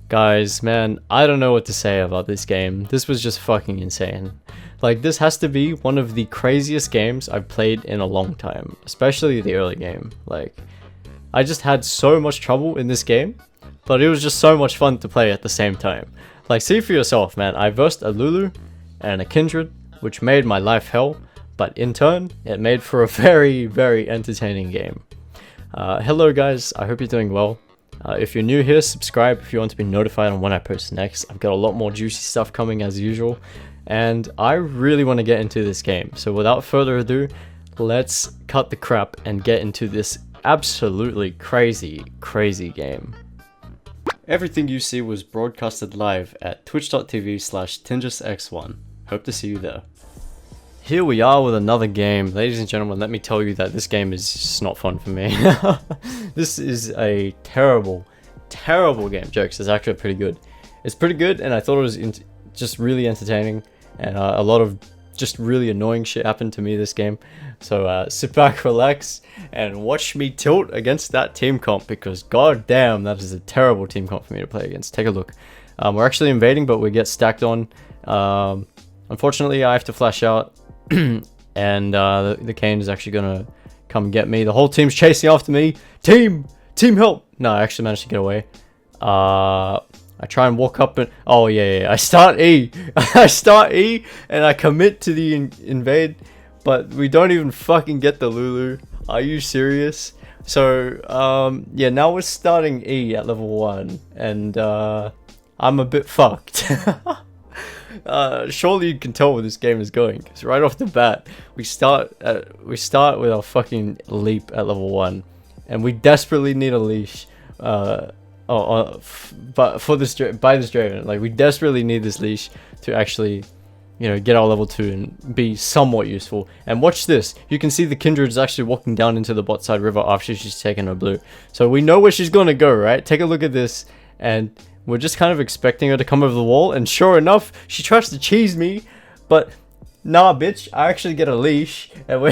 Guys, man, I don't know what to say about this game. This was just fucking insane. Like, this has to be one of the craziest games I've played in a long time, especially the early game. Like, I just had so much trouble in this game, but it was just so much fun to play at the same time. Like, see for yourself, man. I versed a Lulu and a Kindred, which made my life hell, but in turn, it made for a very, very entertaining game. Hello guys, I hope you're doing well. If you're new here, subscribe if you want to be notified on when I post next. I've got a lot more juicy stuff coming as usual, and I really want to get into this game. So without further ado, let's cut the crap and get into this absolutely crazy game. Everything you see was broadcasted live at twitch.tv/tinjusx1. Hope to see you there. Here we are with another game. Ladies and gentlemen, let me tell you that this game is just not fun for me. This is a terrible game. Jokes, it's actually pretty good. It's pretty good, and I thought it was just really entertaining, and a lot of just really annoying shit happened to me this game. So sit back, relax, and watch me tilt against that team comp, because god damn, that is a terrible team comp for me to play against. Take a look. We're actually invading, but we get stacked on. Unfortunately, I have to flash out. And the Kane is actually gonna come get me. The whole team's chasing after me. Team help! No, I actually managed to get away. I try and walk up and oh yeah, I start E. I start E and I commit to the invade, but we don't even fucking get the Lulu. Are you serious? So yeah, now we're starting E at level 1, and I'm a bit fucked. Surely you can tell where this game is going, because right off the bat we start with our fucking leap at level 1, and we desperately need a leash but for this Draven. Like, we desperately need this leash to actually, you know, get our level 2 and be somewhat useful. And watch this, you can see the Kindred is actually walking down into the bot side river after she's taken her blue, so we know where she's gonna go, right? Take a look at this, and we're just kind of expecting her to come over the wall, and sure enough, she tries to cheese me, but nah, bitch, I actually get a leash, and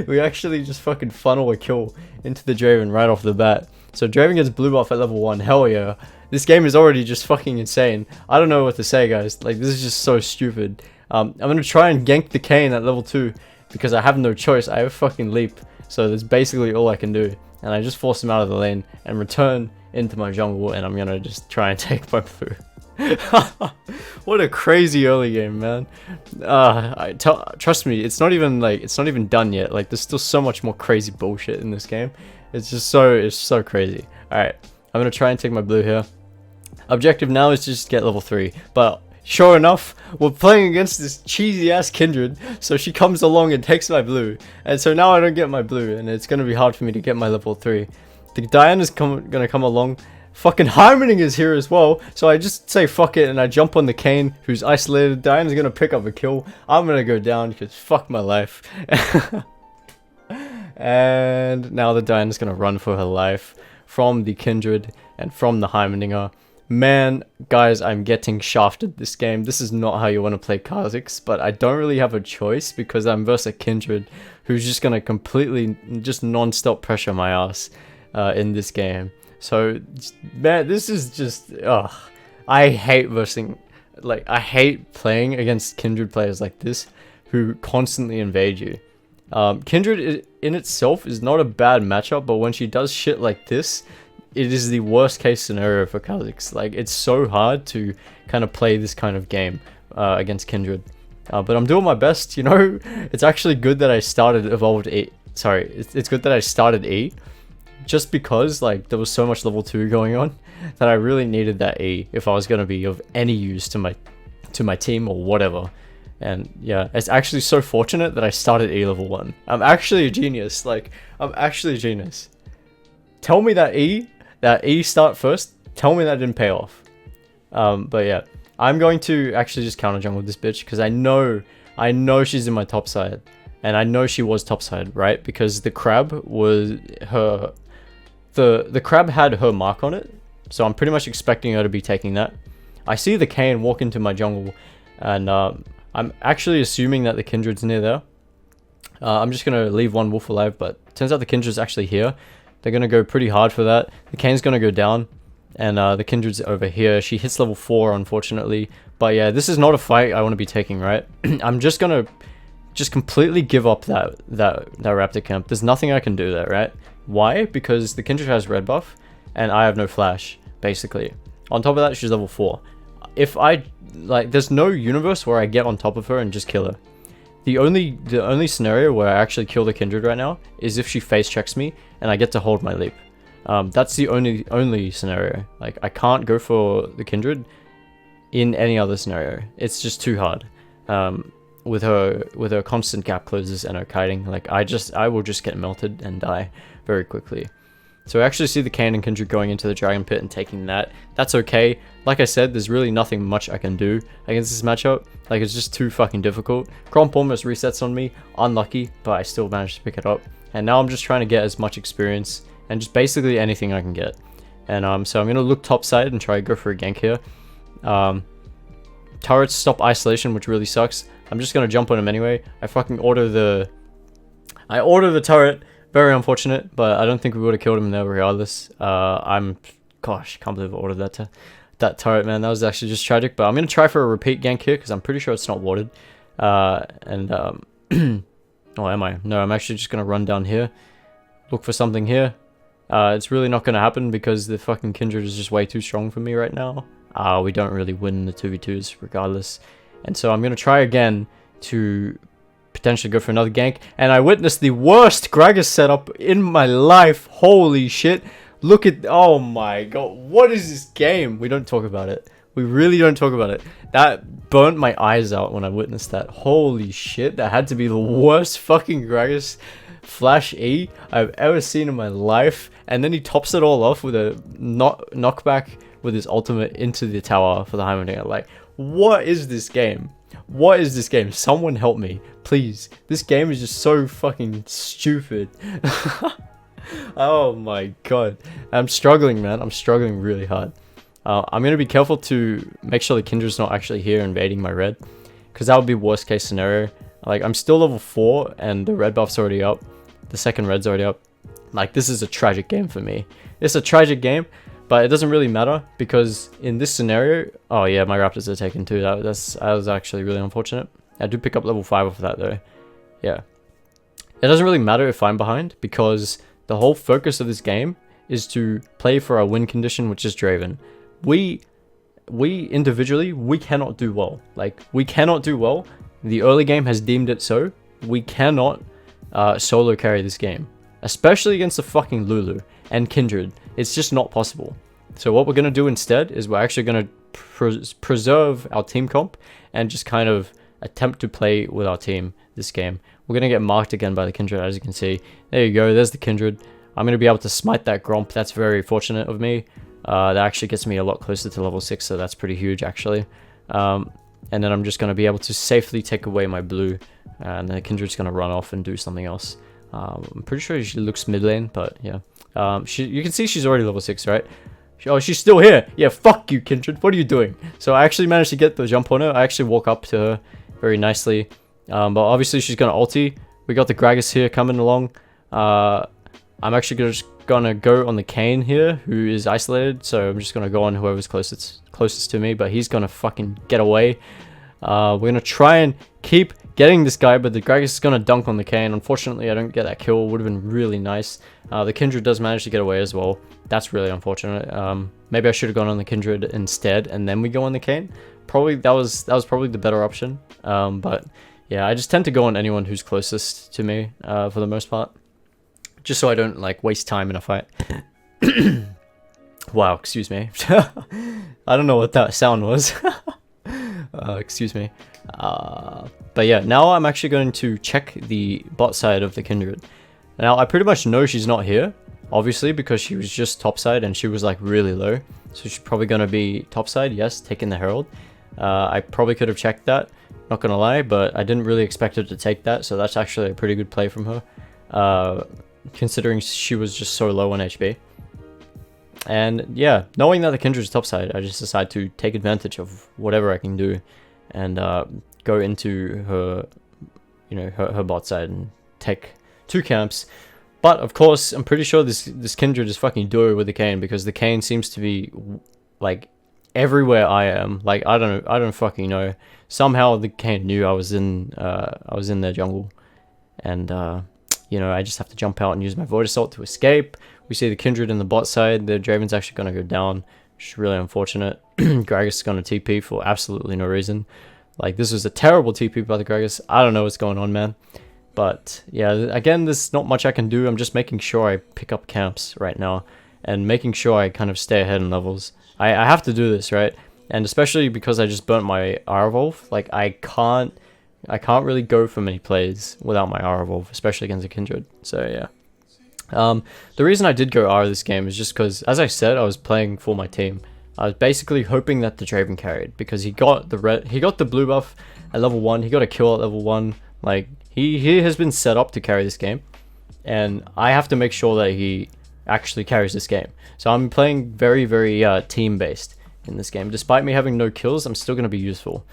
we actually just fucking funnel a kill into the Draven right off the bat. So Draven gets blue buff at level 1, hell yeah. This game is already just fucking insane. I don't know what to say, guys. Like, this is just so stupid. I'm gonna try and gank the Kane at level 2, because I have no choice. I have a fucking leap, so that's basically all I can do. And I just force him out of the lane and return into my jungle, and I'm gonna just try and take my blue. What a crazy early game, man. Trust me, it's not even done yet. Like, there's still so much more crazy bullshit in this game. It's so crazy. Alright, I'm gonna try and take my blue here. Objective now is to just get level 3, but sure enough, we're playing against this cheesy ass Kindred, so she comes along and takes my blue, and so now I don't get my blue, and it's gonna be hard for me to get my level 3. The Diana's gonna come along. Fucking Harmoning is here as well, so I just say fuck it and I jump on the Kane, who's isolated. Diana's gonna pick up a kill. I'm gonna go down because fuck my life. And now the Diana's gonna run for her life from the Kindred and from the Heimerdinger. Man, guys, I'm getting shafted this game. This is not how you want to play Kha'Zix, but I don't really have a choice because I'm versus a Kindred who's just gonna completely just non-stop pressure my ass in this game. So man, this is just I hate I hate playing against Kindred players like this who constantly invade you. Kindred in itself is not a bad matchup, but when she does shit like this, it is the worst case scenario for Kha'Zix. Like, it's so hard to kind of play this kind of game against Kindred. But I'm doing my best, you know. It's actually good that I started evolved E. Sorry, it's good that I started E, just because like there was so much level 2 going on that I really needed that E if I was gonna be of any use to my team or whatever. And yeah, it's actually so fortunate that I started E level 1. I'm actually a genius. Like, I'm actually a genius. Tell me that E start first. Tell me that didn't pay off. But yeah, I'm going to actually just counter jungle this bitch, because I know she's in my top side, and I know she was top side, right? Because the crab was her. The crab had her mark on it, so I'm pretty much expecting her to be taking that. I see the Kane walk into my jungle, and I'm actually assuming that the Kindred's near there. I'm just gonna leave one wolf alive, but turns out the Kindred's actually here. They're gonna go pretty hard for that. The Kane's gonna go down. And the Kindred's over here. She hits level 4, unfortunately. But yeah, this is not a fight I want to be taking, right? I'm just gonna completely give up that Raptor camp. There's nothing I can do there, right? Why? Because the Kindred has red buff, and I have no flash, basically. On top of that, she's level 4. If I, like, there's no universe where I get on top of her and just kill her. The only scenario where I actually kill the Kindred right now is if she face checks me and I get to hold my leap. That's the only scenario. Like, I can't go for the Kindred in any other scenario. It's just too hard. With her constant gap closes and her kiting, like, I will just get melted and die very quickly. So I actually see the Kayn and Kindred going into the Dragon Pit and taking that. That's okay. Like I said, there's really nothing much I can do against this matchup. Like, it's just too fucking difficult. Gromp almost resets on me. Unlucky, but I still managed to pick it up. And now I'm just trying to get as much experience and just basically anything I can get. And so I'm going to look topside and try to go for a gank here. Turrets stop isolation, which really sucks. I'm just going to jump on him anyway. I fucking order the turret. Very unfortunate, but I don't think we would have killed him there regardless. Gosh, can't believe I ordered that turret, man. That was actually just tragic, but I'm going to try for a repeat gank here because I'm pretty sure it's not warded. Oh, am I? No, I'm actually just going to run down here. Look for something here. It's really not going to happen because the fucking Kindred is just way too strong for me right now. We don't really win the 2v2s regardless. And so I'm going to try again to potentially go for another gank, and I witnessed the worst Gragas setup in my life. Holy shit. Look at, oh my god, what is this game? We don't talk about it. We really don't talk about it. That burnt my eyes out when I witnessed that. Holy shit, that had to be the worst fucking Gragas flash E I've ever seen in my life. And then he tops it all off with a knockback with his ultimate into the tower for the Heimerdinger. Like, what is this game? What is this game? Someone help me, please. This game is just so fucking stupid. Oh my god. I'm struggling, man. I'm struggling really hard. I'm going to be careful to make sure the Kindred's not actually here invading my red, because that would be worst case scenario. Like, I'm still level 4 and the red buff's already up. The second red's already up. Like, this is a tragic game for me. It's a tragic game, but it doesn't really matter because in this scenario... Oh yeah, my Raptors are taken too. That was actually really unfortunate. I do pick up level 5 off that though. Yeah. It doesn't really matter if I'm behind because the whole focus of this game is to play for our win condition, which is Draven. We individually, we cannot do well. Like, we cannot do well. The early game has deemed it so. We cannot solo carry this game. Especially against the fucking Lulu and Kindred. It's just not possible. So what we're going to do instead is we're actually going to preserve our team comp and just kind of attempt to play with our team this game. We're going to get marked again by the Kindred, as you can see. There you go, there's the Kindred. I'm going to be able to smite that Gromp. That's very fortunate of me. That actually gets me a lot closer to level 6, so that's pretty huge actually. And then I'm just going to be able to safely take away my blue, and the Kindred's going to run off and do something else. I'm pretty sure she looks mid lane, but yeah. You can see she's already level 6, right? Oh, she's still here. Yeah, fuck you, Kindred. What are you doing? So I actually managed to get the jump on her. I actually walk up to her very nicely. But obviously she's going to ulti. We got the Gragas here coming along. I'm actually just going to go on the Kayn here, who is isolated. So I'm just going to go on whoever's closest to me. But he's going to fucking get away. We're going to try and keep getting this guy, but the Gragas is going to dunk on the Kayn. Unfortunately, I don't get that kill. Would have been really nice. The Kindred does manage to get away as well. That's really unfortunate. Maybe I should have gone on the Kindred instead, and then we go on the Kayn. Probably that was probably the better option. But yeah, I just tend to go on anyone who's closest to me for the most part, just so I don't like waste time in a fight. Wow, excuse me. I don't know what that sound was. Excuse me. But yeah, now I'm actually going to check the bot side of the Kindred. Now, I pretty much know she's not here, obviously, because she was just topside and she was like really low. So she's probably going to be topside, yes, taking the Herald. I probably could have checked that, not going to lie, but I didn't really expect her to take that. So that's actually a pretty good play from her, considering she was just so low on HP. And yeah, knowing that the Kindred is topside, I just decided to take advantage of whatever I can do and go into her, you know, her bot side and take 2 camps. But of course, I'm pretty sure this Kindred is fucking duo with the Kayn, because the Kayn seems to be like everywhere I am. Like I don't fucking know. Somehow the Kayn knew I was in their jungle, and you know, I just have to jump out and use my Void Assault to escape. We see the Kindred in the bot side. The Draven's actually gonna go down, which is really unfortunate. Gragas is gonna TP for absolutely no reason. Like, this was a terrible TP by the Gragas. I don't know what's going on, man. But yeah, again, there's not much I can do. I'm just making sure I pick up camps right now, and making sure I kind of stay ahead in levels. I have to do this, right? And especially because I just burnt my R Evolve, like I can't really go for many plays without my R Evolve, especially against a Kindred. So yeah. The reason I did go R this game is just because, as I said, I was playing for my team. I was basically hoping that the Draven carried, because he got the blue buff at level 1, he got a kill at level 1, like he has been set up to carry this game, and I have to make sure that he actually carries this game. So I'm playing very, very team based in this game. Despite me having no kills, I'm still going to be useful.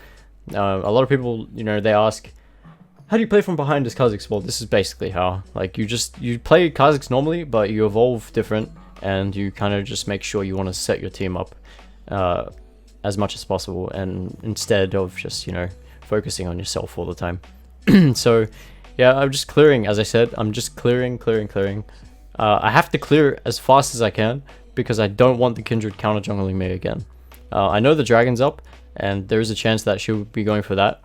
A lot of people, you know, they ask, how do you play from behind as Kha'Zix? Well, this is basically how. Like, you play Kha'Zix normally, but you evolve different, and you kind of just make sure you want to set your team up as much as possible, and instead of just, you know, focusing on yourself all the time. So yeah, I'm just clearing. As I said, I'm just clearing. I have to clear as fast as I can, because I don't want the Kindred counter jungling me again. I know the dragon's up, and there is a chance that she'll be going for that,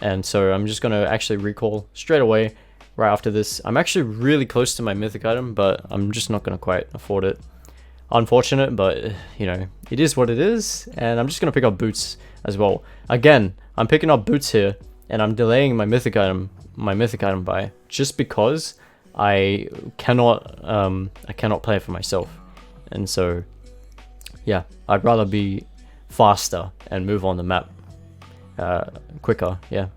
and so I'm just gonna actually recall straight away right after this. I'm actually really close to my mythic item, but I'm just not gonna quite afford it. Unfortunate, but you know, it is what it is. And I'm just gonna pick up boots as well. Again, I'm picking up boots here, and I'm delaying my mythic item buy, just because I cannot play for myself. And so yeah, I'd rather be faster and move on the map quicker. Yeah,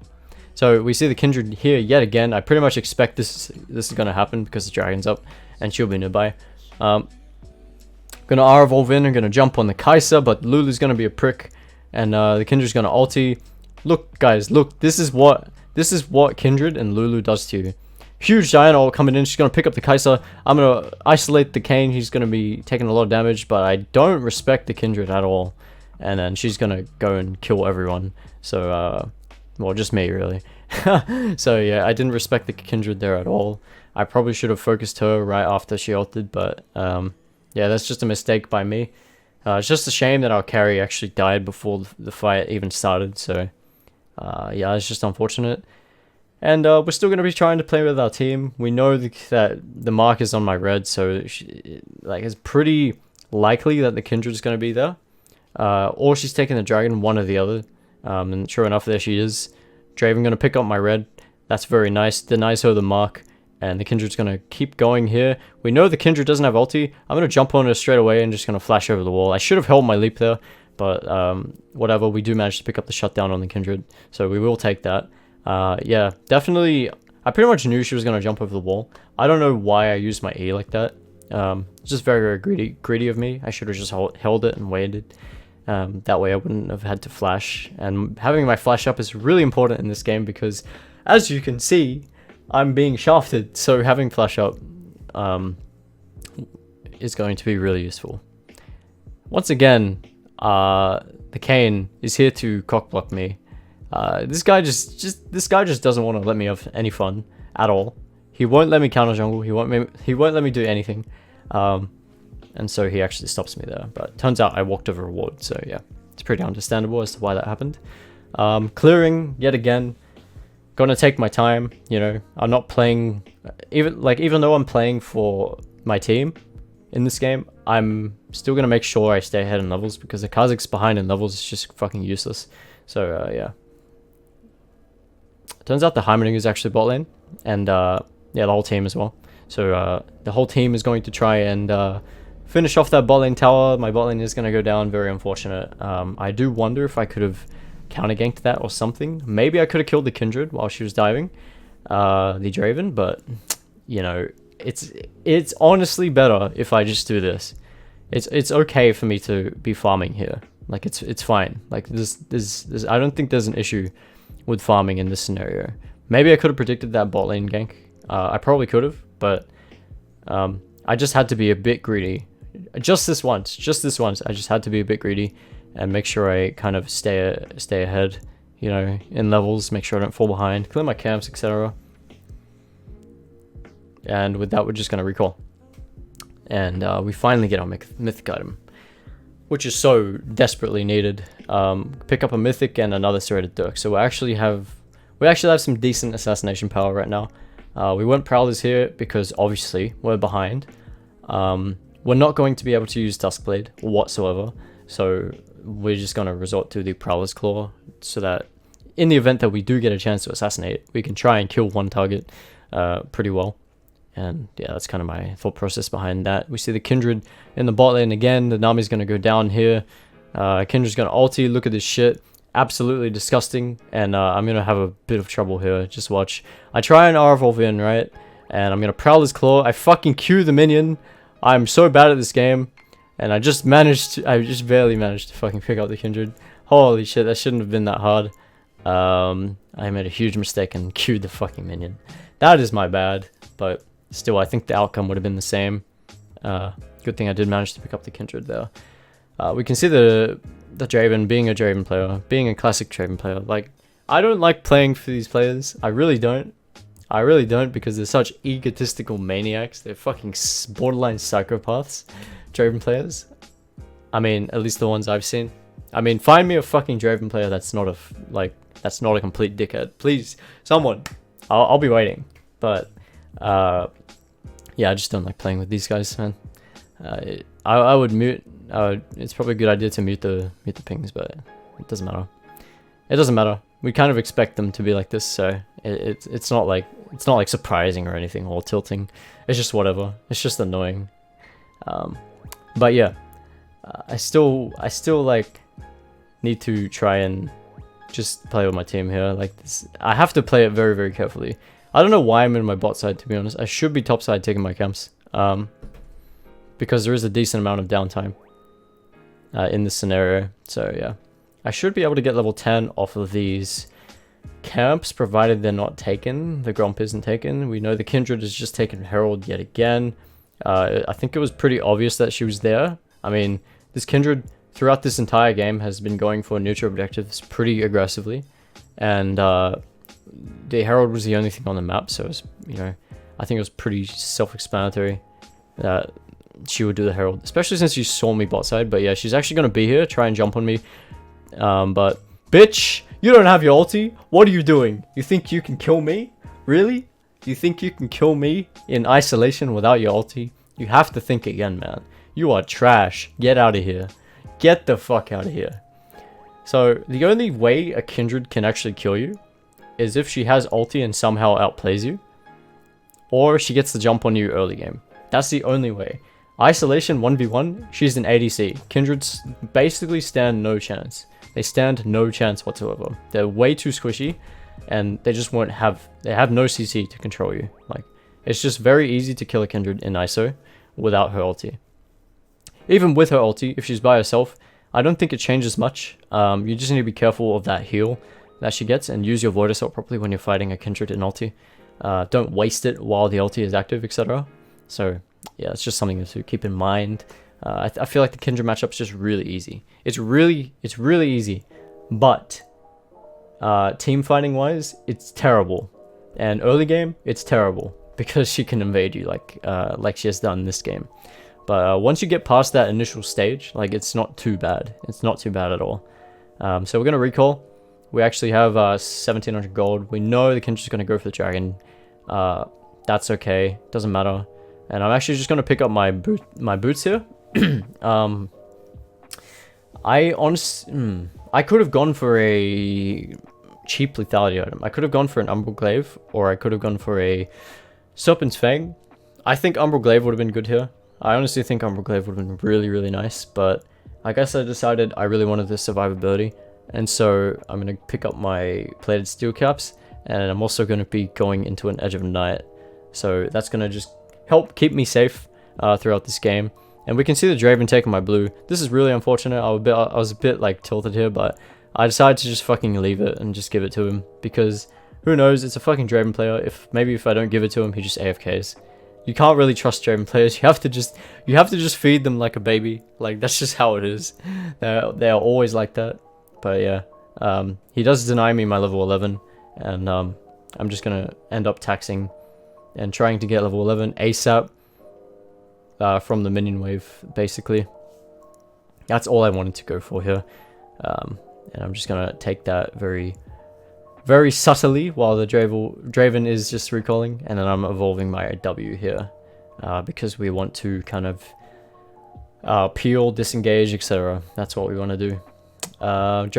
so we see the Kindred here yet again. I pretty much expect this is gonna happen, because the dragon's up and she'll be nearby. Gonna R evolve in and gonna jump on the Kai'Sa, but Lulu's gonna be a prick, and the Kindred's gonna ulti. Look guys, look, this is what Kindred and Lulu does to you. Huge giant ult coming in. She's gonna pick up the Kai'Sa. I'm gonna isolate the Kayn. He's gonna be taking a lot of damage, but I don't respect the Kindred at all. And then she's gonna go and kill everyone. So well, just me really. So yeah, I didn't respect the Kindred there at all. I probably should have focused her right after she ulted, but yeah, that's just a mistake by me. It's just a shame that our carry actually died before the fight even started. So yeah, it's just unfortunate. And we're still going to be trying to play with our team. We know that the mark is on my red, so like it's pretty likely that the Kindred is going to be there. Or she's taking the dragon, one or the other. And sure enough, there she is. Draven going to pick up my red. That's very nice. Denies her the mark. And the Kindred's going to keep going here. We know the Kindred doesn't have ulti. I'm going to jump on her straight away and just going to flash over the wall. I should have held my leap there, but whatever. We do manage to pick up the shutdown on the Kindred, so we will take that. Yeah, definitely. I pretty much knew she was going to jump over the wall. I don't know why I used my E like that. It's just very, very greedy of me. I should have just held it and waited. That way I wouldn't have had to flash. And having my flash up is really important in this game, because as you can see, I'm being shafted, so having flash up is going to be really useful. Once again, the Kayn is here to cockblock me. This guy just doesn't want to let me have any fun at all. He won't let me counter jungle. He won't let me do anything. And so he actually stops me there. But turns out I walked over a ward, so yeah, it's pretty understandable as to why that happened. Clearing yet again. Gonna take my time, you know. I'm not playing, even though I'm playing for my team in this game, I'm still gonna make sure I stay ahead in levels, because the Kha'Zix behind in levels is just fucking useless. So yeah. Turns out the Heimerdinger is actually bot lane, and yeah, the whole team as well. So the whole team is going to try and finish off that bot lane tower. My bot lane is gonna go down, very unfortunate. I do wonder if I could have counter ganked that or something. Maybe I could have killed the Kindred while she was diving, the Draven, but you know, it's honestly better if I just do this. It's okay for me to be farming here. Like it's fine. Like there's I don't think there's an issue with farming in this scenario. Maybe I could have predicted that bot lane gank. I probably could have, but I just had to be a bit greedy. Just this once. I just had to be a bit greedy and make sure I kind of stay ahead, you know, in levels, make sure I don't fall behind, clear my camps, etc. And with that, we're just going to recall. And we finally get our mythic item, which is so desperately needed. Pick up a mythic and another serrated dirk. So we actually have some decent assassination power right now. We weren't prowlers here because obviously we're behind. We're not going to be able to use Duskblade whatsoever, so we're just going to resort to the Prowler's Claw, so that in the event that we do get a chance to assassinate, we can try and kill one target pretty well. And yeah, that's kind of my thought process behind that. We see the Kindred in the bot lane again. The Nami's going to go down here. Kindred's going to ulti. Look at this shit. Absolutely disgusting. And I'm going to have a bit of trouble here. Just watch. I try and R-evolve in, right? And I'm going to Prowler's Claw. I fucking Q the minion. I'm so bad at this game. And I just barely managed to fucking pick up the Kindred. Holy shit, that shouldn't have been that hard. I made a huge mistake and Q'd the fucking minion. That is my bad. But still, I think the outcome would have been the same. Good thing I did manage to pick up the Kindred there. We can see the Draven, being a Draven player, being a classic Draven player. Like, I don't like playing for these players. I really don't. Because they're such egotistical maniacs. They're fucking borderline psychopaths, Draven players. I mean, at least the ones I've seen. I mean, find me a fucking Draven player that's not a complete dickhead. Please, someone. I'll be waiting. But yeah, I just don't like playing with these guys, man. I would mute. It's probably a good idea to mute the pings, but it doesn't matter. It doesn't matter. We kind of expect them to be like this, so it's not like surprising or anything or tilting. It's just whatever. It's just annoying. But yeah, I still like need to try and just play with my team here. Like this, I have to play it very, very carefully. I don't know why I'm in my bot side, to be honest. I should be top side taking my camps, because there is a decent amount of downtime in this scenario. So yeah, I should be able to get level 10 off of these camps, provided they're not taken. The Gromp isn't taken. We know the Kindred has just taken Herald yet again. I think it was pretty obvious that she was there. I mean, this Kindred throughout this entire game has been going for neutral objectives pretty aggressively, and the Herald was the only thing on the map, so it was, you know, I think it was pretty self-explanatory that she would do the Herald, especially since she saw me bot side. But yeah, she's actually going to be here, try and jump on me. But bitch, you don't have your ulti. What are you doing? You think you can kill me? Really? You think you can kill me in isolation without your ulti? You have to think again, man. You are trash. Get out of here. Get the fuck out of here. So the only way a Kindred can actually kill you is if she has ulti and somehow outplays you, or she gets the jump on you early game. That's the only way. Isolation 1v1, she's an ADC. Kindreds basically stand no chance. They stand no chance whatsoever. They're way too squishy, and they just won't have, they have no CC to control you. Like, it's just very easy to kill a Kindred in ISO without her ulti. Even with her ulti, if she's by herself, I don't think it changes much. You just need to be careful of that heal that she gets and use your Void Assault properly when you're fighting a Kindred in ulti. Don't waste it while the ulti is active, etc. So yeah, it's just something to keep in mind. I feel like the Kindred matchup's just really easy. It's really easy, but team fighting wise, it's terrible. And early game, it's terrible because she can invade you like she has done in this game. But once you get past that initial stage, like, it's not too bad. It's not too bad at all. So we're gonna recall. We actually have 1700 gold. We know the Kindred's gonna go for the dragon. That's okay. Doesn't matter. And I'm actually just gonna pick up my boots here. I could have gone for a cheap lethality item. I could have gone for an Umbral Glaive, or I could have gone for a Serpent's Fang. I think Umbral Glaive would have been good here. I honestly think Umbral Glaive would have been really, really nice, but I guess I decided I really wanted this survivability, and so I'm going to pick up my plated steel caps, and I'm also going to be going into an Edge of Night, so that's going to just help keep me safe throughout this game. And we can see the Draven taking my blue. This is really unfortunate. I was a bit like tilted here, but I decided to just fucking leave it and just give it to him, because who knows, it's a fucking Draven player. Maybe if I don't give it to him, he just AFKs. You can't really trust Draven players. You have to just feed them like a baby. Like, that's just how it is. They are always like that. But yeah, he does deny me my level 11, and I'm just gonna end up taxing and trying to get level 11 ASAP from the minion wave, basically. That's all I wanted to go for here. And I'm just gonna take that very, very subtly while the Draven is just recalling, and then I'm evolving my W here because we want to kind of peel, disengage, etc. That's what we want to do. The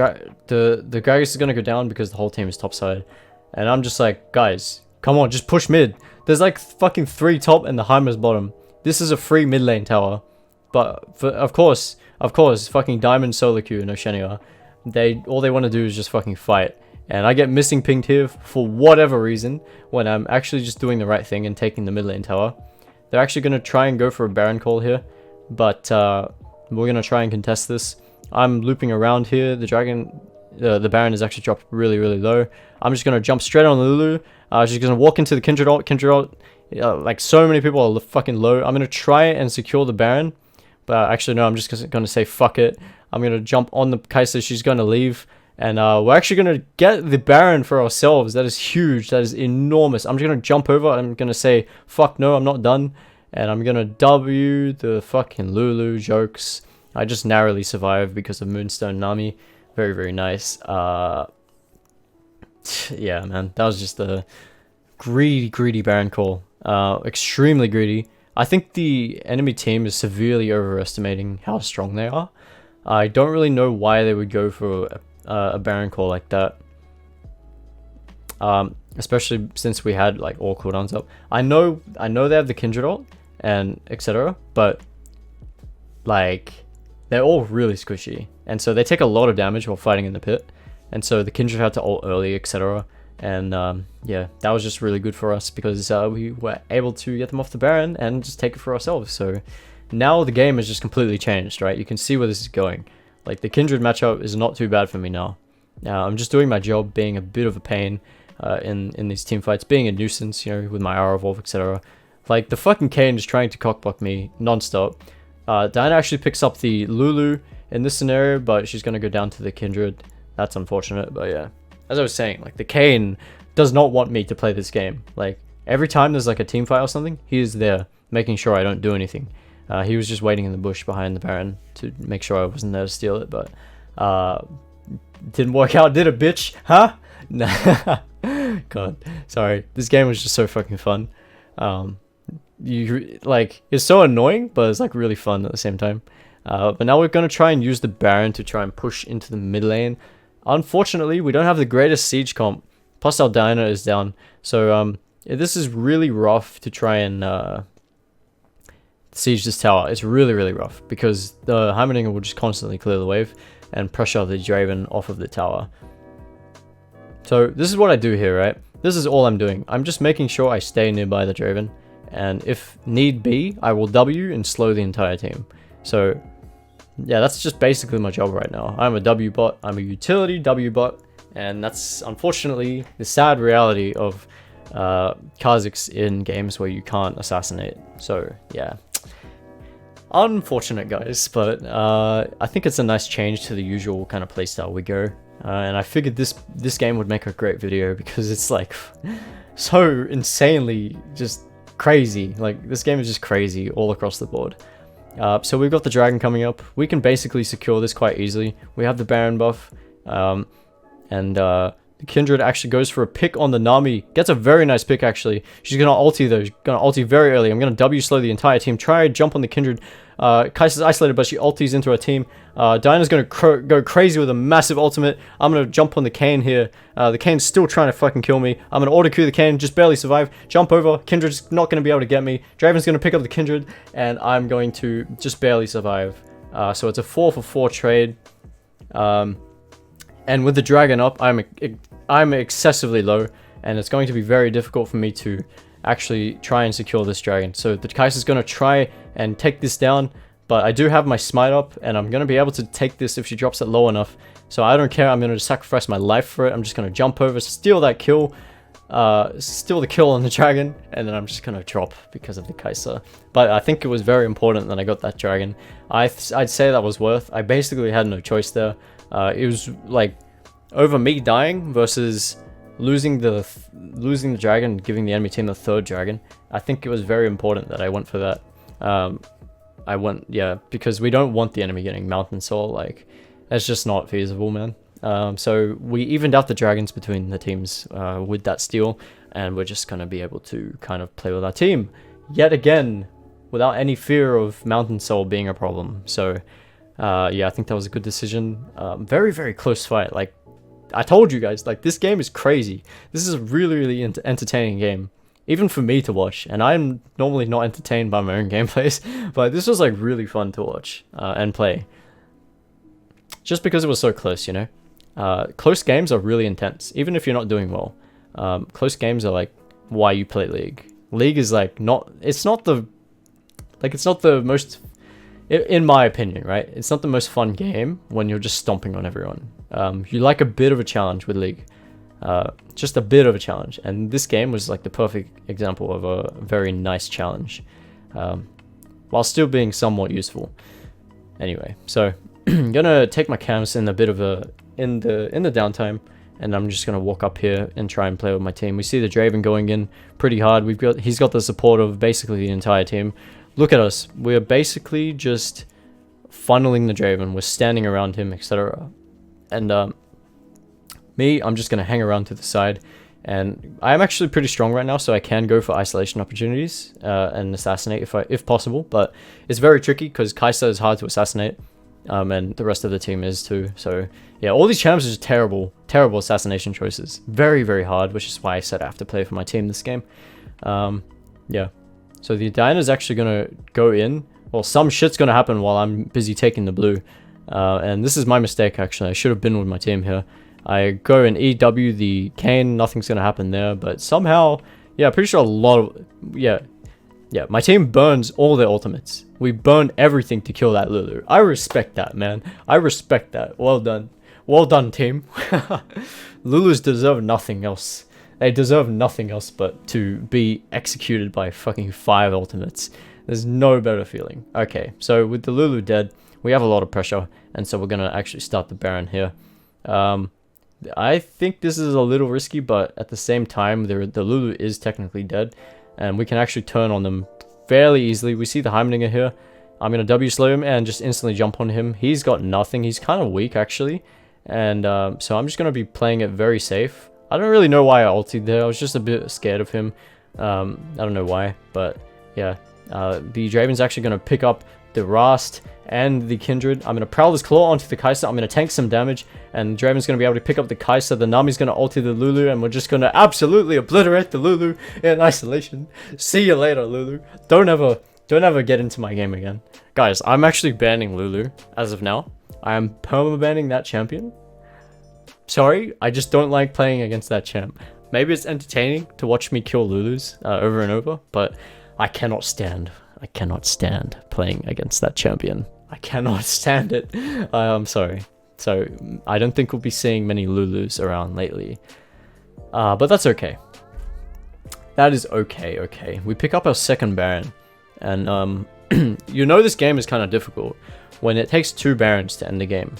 Kha'Zix is gonna go down because the whole team is topside, and I'm just like, guys, come on, just push mid. There's like fucking 3 top and the Heimer's bottom. This is a free mid lane tower, but of course, fucking Diamond solo queue and Oceania, all they want to do is just fucking fight. And I get missing pinged here for whatever reason when I'm actually just doing the right thing and taking the mid lane tower. They're actually going to try and go for a Baron call here, but we're going to try and contest this. I'm looping around here. The dragon, the Baron is actually dropped really, really low. I'm just going to jump straight on the Lulu. She's going to walk into the Kindred ult. Like, so many people are fucking low. I'm going to try and secure the Baron, but actually no, I'm just going to say fuck it. I'm going to jump on the Kha'Zix. She's going to leave. And we're actually going to get the Baron for ourselves. That is huge. That is enormous. I'm just going to jump over. I'm going to say, fuck no, I'm not done. And I'm going to W the fucking Lulu jokes. I just narrowly survived because of Moonstone Nami. Very, very nice. Yeah, man. That was just a greedy Baron call. Extremely greedy. I think the enemy team is severely overestimating how strong they are. I don't really know why they would go for a Baron call like that, especially since we had like all cooldowns up. I know they have the Kindred ult and etc, but like they're all really squishy, and so they take a lot of damage while fighting in the pit, and so the Kindred had to ult early, etc. And yeah, that was just really good for us because we were able to get them off the Baron and just take it for ourselves. So now the game has just completely changed, right? You can see where this is going. Like, the Kindred matchup is not too bad for me now. I'm just doing my job, being a bit of a pain in these team fights, being a nuisance, you know, with my R evolve, etc. Like, the fucking Kayn is trying to cockblock me non-stop. Diana actually picks up the Lulu in this scenario, but she's going to go down to the Kindred. That's unfortunate, but yeah. As I was saying, like, the Kayn does not want me to play this game. Like, every time there's like a team fight or something, he is there, making sure I don't do anything. He was just waiting in the bush behind the Baron to make sure I wasn't there to steal it, but didn't work out, did it, bitch? Huh? Nah. God, sorry. This game was just so fucking fun. It's so annoying, but it's like really fun at the same time. But now we're gonna try and use the Baron to try and push into the mid lane. Unfortunately, we don't have the greatest siege comp. Plus our Diana is down, so this is really rough to try and siege this tower. It's really, really rough because the Heimerdinger will just constantly clear the wave and pressure the Draven off of the tower. So this is what I do here, right? This is all I'm doing. I'm just making sure I stay nearby the Draven, and if need be, I will W and slow the entire team. So yeah, that's just basically my job right now. I'm a W bot, I'm a utility W bot, and that's unfortunately the sad reality of Kha'Zix in games where you can't assassinate. So yeah, unfortunate, guys, but I think it's a nice change to the usual kind of playstyle we go, and I figured this game would make a great video because it's like so insanely just crazy. Like, this game is just crazy all across the board. So we've got the dragon coming up. We can basically secure this quite easily. We have the Baron buff, and the Kindred actually goes for a pick on the Nami. Gets a very nice pick, actually. She's going to ulti, though. She's going to ulti very early. I'm going to W slow the entire team. Try to jump on the Kindred. Kai'Sa is isolated, but she ultis into her team. Diana's going to go crazy with a massive ultimate. I'm going to jump on the Kayn here. The Kayn's still trying to fucking kill me. I'm going to auto-Q the Kayn, just barely survive. Jump over. Kindred's not going to be able to get me. Draven's going to pick up the Kindred, and I'm going to just barely survive. So it's a 4-for-4 trade. And with the dragon up, I'm excessively low, and it's going to be very difficult for me to actually try and secure this dragon. So the Kai'Sa is going to try and take this down, but I do have my smite up, and I'm going to be able to take this if she drops it low enough. So I don't care. I'm going to sacrifice my life for it. I'm just going to jump over, steal that kill. steal the kill on the dragon, and then I'm just gonna drop because of the Kai'Sa. But I think it was very important that I got that dragon. I'd say that was worth. I basically had no choice there. It was like over me dying versus losing the dragon, giving the enemy team the 3rd dragon. I think it was very important that I went for that. I went, yeah, because we don't want the enemy getting Mountain Soul. Like, that's just not feasible, man. So we evened out the dragons between the teams with that steal, and we're just going to be able to kind of play with our team yet again without any fear of Mountain Soul being a problem. So yeah, I think that was a good decision. Very, very close fight. Like I told you guys, like this game is crazy. This is a really, really entertaining game, even for me to watch, and I'm normally not entertained by my own gameplays, but this was like really fun to watch and play, just because it was so close, you know. Close games are really intense, even if you're not doing well. Close games are like why you play League. League is like it's not the most, in my opinion, right? It's not the most fun game when you're just stomping on everyone. You like a bit of a challenge with League, just a bit of a challenge, and this game was like the perfect example of a very nice challenge, while still being somewhat useful. Anyway, so I'm gonna take my camps in a bit of a in the downtime, and I'm just gonna walk up here and try and play with my team. We see the Draven going in pretty hard. He's got the support of basically the entire team. Look at us. We're basically just funneling the Draven. We're standing around him, etc. And me, I'm just gonna hang around to the side, and I'm actually pretty strong right now, so I can go for isolation opportunities and assassinate if possible. But it's very tricky because Kai'Sa is hard to assassinate. And the rest of the team is too. So yeah, all these champs are just terrible assassination choices. Very, very hard, which is why I said I have to play for my team this game. Yeah. So the Diana's actually gonna go in. Well, some shit's gonna happen while I'm busy taking the blue. And this is my mistake, actually. I should have been with my team here. I go and EW the Kayn, nothing's gonna happen there. But somehow, yeah, pretty sure a lot of, yeah, my team burns all their ultimates. We burn everything to kill that Lulu. I respect that, man. I respect that. Well done. Well done, team. Lulus deserve nothing else. They deserve nothing else but to be executed by fucking 5 ultimates. There's no better feeling. Okay, so with the Lulu dead, we have a lot of pressure, and so we're gonna actually start the Baron here. I think this is a little risky, but at the same time, the Lulu is technically dead, and we can actually turn on them fairly easily. We see the Heimerdinger here. I'm going to W slow him and just instantly jump on him. He's got nothing. He's kind of weak, actually. And so I'm just going to be playing it very safe. I don't really know why I ulted there. I was just a bit scared of him. I don't know why, but yeah. The Draven's actually going to pick up the Rast and the Kindred. I'm going to Prowl his Claw onto the Kai'Sa. I'm going to tank some damage, and Draven's going to be able to pick up the Kai'Sa. The Nami's going to ulti the Lulu, and we're just going to absolutely obliterate the Lulu in isolation. See you later, Lulu. Don't ever get into my game again. Guys, I'm actually banning Lulu as of now. I am perma-banning that champion. Sorry, I just don't like playing against that champ. Maybe it's entertaining to watch me kill Lulus over and over, but I cannot stand playing against that champion. I cannot stand it. I'm sorry. So I don't think we'll be seeing many Lulus around lately. But that's okay. That is okay. We pick up our second Baron. And you know this game is kind of difficult when it takes 2 Barons to end the game.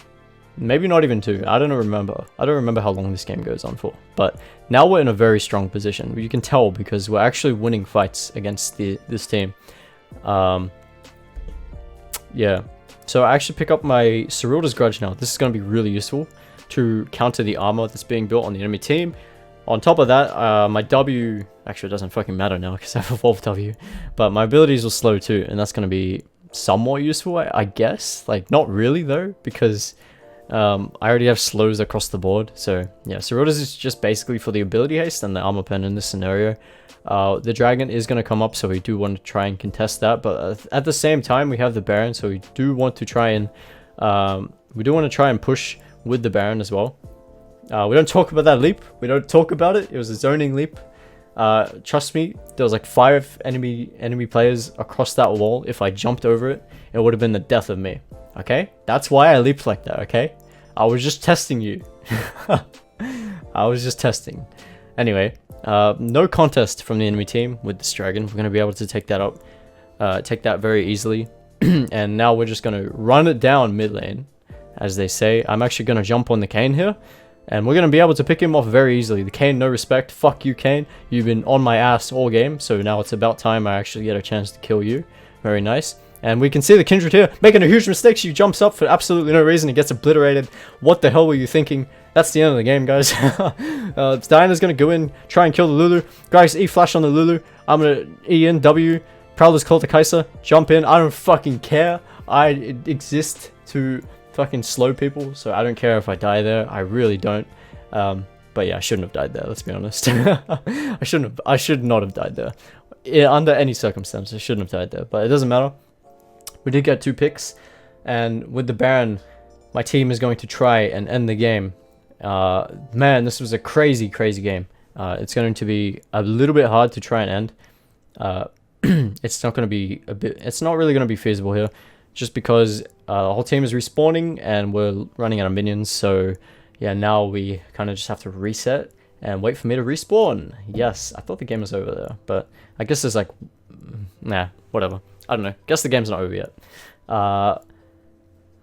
Maybe not even 2. I don't remember. I don't remember how long this game goes on for. But now we're in a very strong position. You can tell because we're actually winning fights against this team. Yeah. So I actually pick up my Serilda's Grudge now. This is going to be really useful to counter the armor that's being built on the enemy team. On top of that, my W... Actually, it doesn't fucking matter now because I have Evolved W. But my abilities will slow too, and that's going to be somewhat useful, I guess. Like, not really, though, because I already have slows across the board. So, yeah, Serilda's is just basically for the ability haste and the armor pen in this scenario. The dragon is going to come up, so we do want to try and contest that. But at the same time, we have the Baron, so we do want to try and... push with the Baron as well. We don't talk about that leap. We don't talk about it. It was a zoning leap. Trust me, there was like 5 enemy players across that wall. If I jumped over it, it would have been the death of me. Okay? That's why I leaped like that, okay? I was just testing you. I was just testing. Anyway, no contest from the enemy team with this dragon. We're going to be able to take that up, take that very easily. And now we're just going to run it down mid lane, as they say. I'm actually going to jump on the Kayn here, and we're going to be able to pick him off very easily. The Kayn, no respect. Fuck you, Kayn. You've been on my ass all game, so now it's about time I actually get a chance to kill you. Very nice. And we can see the Kindred here making a huge mistake. She jumps up for absolutely no reason and gets obliterated. What the hell were you thinking? That's the end of the game, guys. Diana's going to go in, try and kill the Lulu. Guys, E flash on the Lulu. I'm going to E in, W. Prowler's called the Kai'Sa. Jump in. I don't fucking care. I exist to fucking slow people, so I don't care if I die there. I really don't. But yeah, I shouldn't have died there, let's be honest. I should not have died there. Yeah, under any circumstance, I shouldn't have died there. But it doesn't matter. We did get 2 picks, and with the Baron, my team is going to try and end the game. Man, this was a crazy game. It's going to be a little bit hard to try and end. It's not really going to be feasible here, just because the whole team is respawning and we're running out of minions. So yeah, now we kind of just have to reset and wait for me to respawn. Yes, I thought the game was over there, but I guess it's like, nah, whatever. I don't know. Guess the game's not over yet.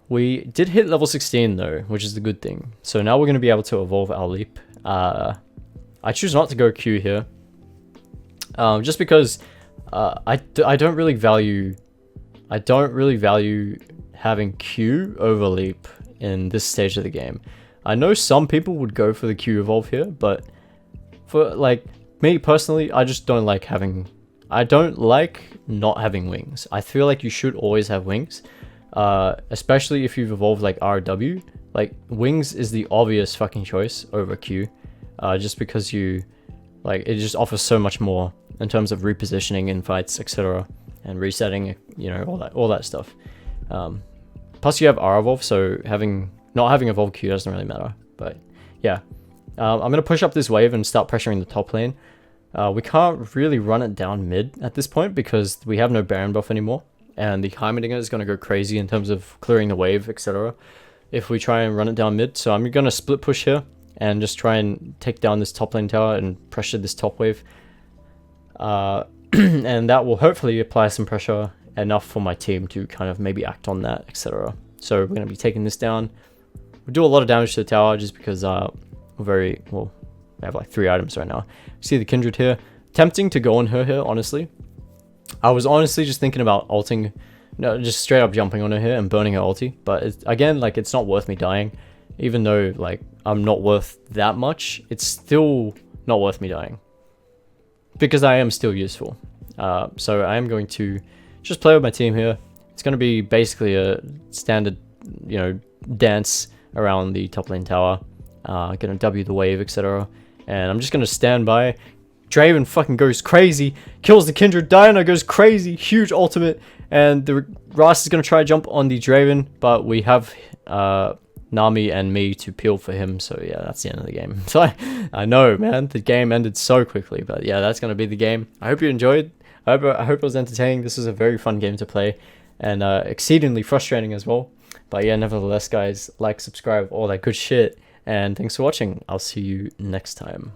We did hit level 16 though, which is the good thing. So now we're going to be able to evolve our leap. I choose not to go Q here, just because I don't really value having Q over leap in this stage of the game. I know some people would go for the Q evolve here, but for like me personally, I just don't like not having wings. I feel like you should always have wings, especially if you've evolved like RW. Like wings is the obvious fucking choice over Q, just because it just offers so much more in terms of repositioning in fights, etc., and resetting, you know, all that stuff. Plus you have R evolve, so not having evolved Q doesn't really matter. But yeah, I'm gonna push up this wave and start pressuring the top lane. We can't really run it down mid at this point because we have no Baron buff anymore, and the Heimerdinger is gonna go crazy in terms of clearing the wave, etc. if we try and run it down mid. So I'm gonna split push here and just try and take down this top lane tower and pressure this top wave. And that will hopefully apply some pressure enough for my team to kind of maybe act on that, etc. So we're going to be taking this down. We do a lot of damage to the tower just because we have like 3 items right now. See the Kindred here. Tempting to go on her here, honestly. I was honestly just thinking about ulting, no, just straight up jumping on her here and burning her ulti. But again, like, it's not worth me dying. Even though like I'm not worth that much, it's still not worth me dying, because I am still useful. So I am going to just play with my team here. It's going to be basically a standard, you know, dance around the top lane tower. Going to W the wave, etc. And I'm just going to stand by. Draven fucking goes crazy, kills the Kindred. Diana goes crazy, huge ultimate. And the Ras is going to try to jump on the Draven, but we have Nami and me to peel for him. So yeah, that's the end of the game. So I know, man, the game ended so quickly, but yeah, that's going to be the game. I hope you enjoyed. I hope it was entertaining. This was a very fun game to play, and exceedingly frustrating as well. But yeah, nevertheless, guys, like, subscribe, all that good shit. And thanks for watching. I'll see you next time.